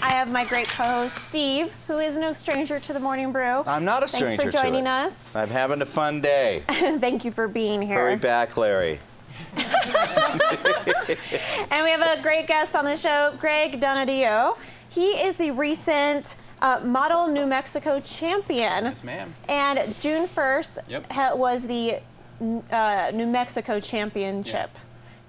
I have my great co-host, Steve, who is no stranger to the Morning Brew. I'm not a stranger to it. Thanks for joining us. I'm having a fun day. Thank you for being here. Hurry back, Larry. And we have a great guest on the show, Greg Donadio. He is the recent Model New Mexico champion. Yes, ma'am. And June 1st was the New Mexico championship.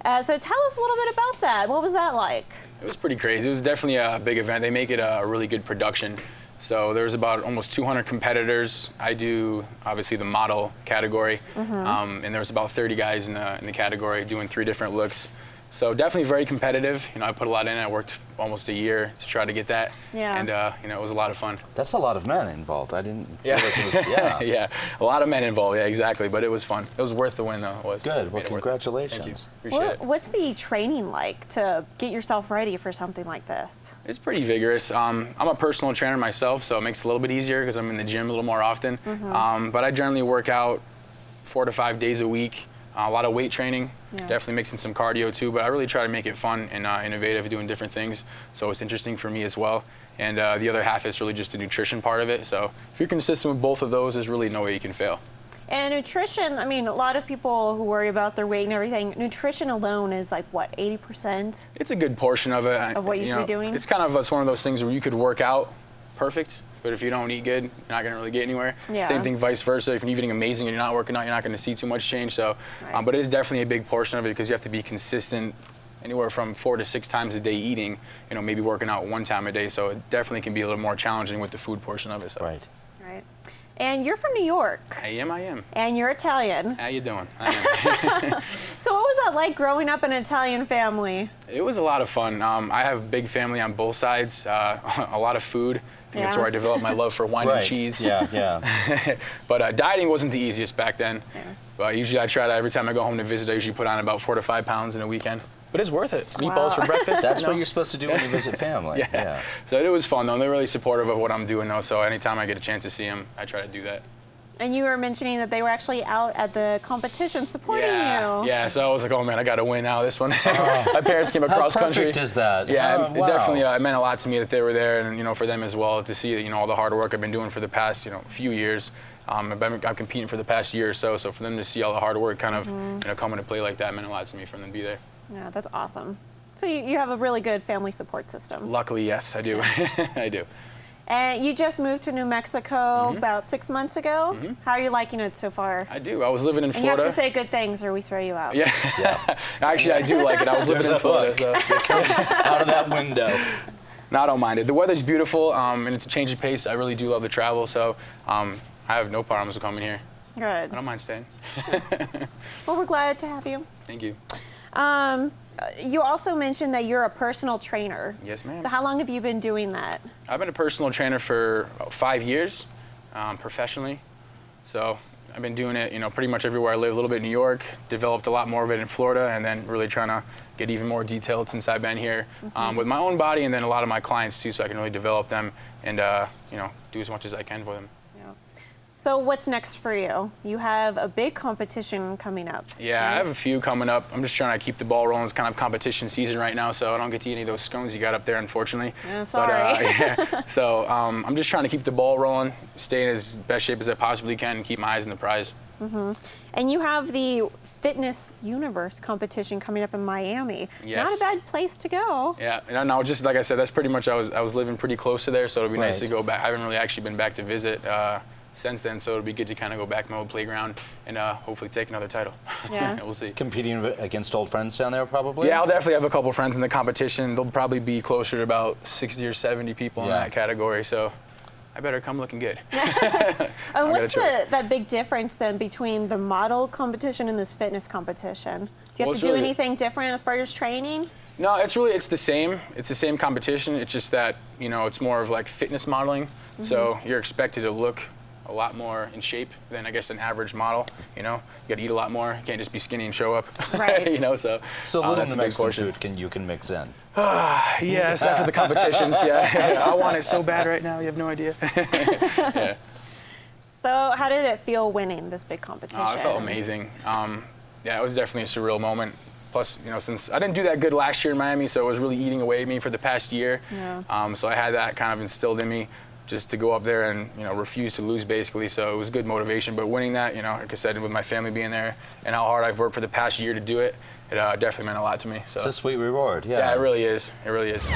So tell us a little bit about that. What was that like? It was pretty crazy. It was definitely a big event. They make it a really good production. So there was about almost 200 competitors. I do obviously the model category, and there was about 30 guys in the category doing 3 different looks. So definitely very competitive. You know, I put a lot in. I worked almost a year to try to get that. Yeah. And you know, it was a lot of fun. That's a lot of men involved. I didn't realize it was, yeah, a lot of men involved. Yeah, exactly. But it was fun. It was worth the win, though. It was. Good. Well, congratulations. Thank you. Appreciate it. What's the training like to get yourself ready for something like this? It's pretty vigorous. I'm a personal trainer myself, so it makes it a little bit easier because I'm in the gym a little more often. But I generally work out 4 to 5 days a week. A lot of weight training, definitely mixing some cardio too, but I really try to make it fun and innovative, doing different things, so it's interesting for me as well. And the other half is really just the nutrition part of it, so if you're consistent with both of those, there's really no way you can fail. And nutrition, I mean, a lot of people who worry about their weight and everything, nutrition alone is like, what, 80%? It's a good portion of it. Of what you should be doing? It's kind of one of those things where you could work out perfect, but if you don't eat good, you're not going to really get anywhere. Yeah. Same thing vice versa. If you're eating amazing and you're not working out, you're not going to see too much change. So, but it is definitely a big portion of it because you have to be consistent anywhere from 4 to 6 times a day eating, you know, maybe working out 1 time a day. So it definitely can be a little more challenging with the food portion of it. So. Right. And you're from New York. I am. And you're Italian. How you doing? I am. So what was that like growing up in an Italian family? It was a lot of fun. I have a big family on both sides, a lot of food. I think that's where I developed my love for wine and cheese. But dieting wasn't the easiest back then. But usually I try to, every time I go home to visit, I usually put on about 4 to 5 pounds in a weekend. But it's worth it. Meatballs for breakfast. That's what you're supposed to do when you visit family. So it was fun, though. They're really supportive of what I'm doing, though. So anytime I get a chance to see them, I try to do that. And you were mentioning that they were actually out at the competition supporting you. Yeah, so I was like, oh man, I got to win now this one. My parents came across country. How perfect is that? Yeah, it definitely it meant a lot to me that they were there, and you know, for them as well to see all the hard work I've been doing for the past few years. I'm competing for the past year or so, so for them to see all the hard work kind of come into play like that meant a lot to me for them to be there. Yeah, that's awesome. So you have a really good family support system. Luckily, yes, I do. I do. And you just moved to New Mexico about 6 months ago. How are you liking it so far? I do. I was living in Florida. You have to say good things or we throw you out. Yeah. Actually, I do like it. I was living in Florida. So. It comes out of that window. No, I don't mind it. The weather's beautiful, and it's a change of pace. I really do love the travel, so I have no problems with coming here. Good. I don't mind staying. Well, we're glad to have you. Thank you. You also mentioned that you're a personal trainer. Yes, ma'am. So how long have you been doing that? I've been a personal trainer for about 5 years, professionally. So I've been doing it, pretty much everywhere I live. A little bit in New York, developed a lot more of it in Florida, and then really trying to get even more detailed since I've been here with my own body, and then a lot of my clients too, so I can really develop them and do as much as I can for them. So what's next for you? You have a big competition coming up. Yeah, right? I have a few coming up. I'm just trying to keep the ball rolling. It's kind of competition season right now, so I don't get to eat any of those scones you got up there, unfortunately. Sorry. But, so I'm just trying to keep the ball rolling, stay in as best shape as I possibly can, and keep my eyes on the prize. And you have the Fitness Universe competition coming up in Miami. Yes. Not a bad place to go. Yeah, and no, just like I said, that's pretty much, I was living pretty close to there, so it'll be nice to go back. I haven't really actually been back to visit since then, so it'll be good to kind of go back to my old playground and hopefully take another title. Yeah. We'll see. Competing against old friends down there, probably? Yeah, I'll definitely have a couple friends in the competition. There'll probably be closer to about 60 or 70 people in that category, so I better come looking good. And what's that big difference then between the model competition and this fitness competition? Do you have to do anything different as far as training? No, it's the same. It's the same competition. It's just that, it's more of like fitness modeling. So you're expected to look a lot more in shape than I guess an average model. You got to eat a lot more. You can't just be skinny and show up. Right. So little that's New Mexican food you can mix in. Yes, after the competitions. Yeah, I want it so bad right now. You have no idea. Yeah. So how did it feel winning this big competition? Oh, it felt amazing. Yeah, it was definitely a surreal moment. Plus, you know, since I didn't do that good last year in Miami, so it was really eating away at me for the past year. Yeah. So I had that kind of instilled in me just to go up there and, you know, refuse to lose basically. So it was good motivation. But winning that, you know, like I said, with my family being there and how hard I've worked for the past year to do it, it definitely meant a lot to me. So It's a sweet reward, yeah. Yeah, it really is. It really is.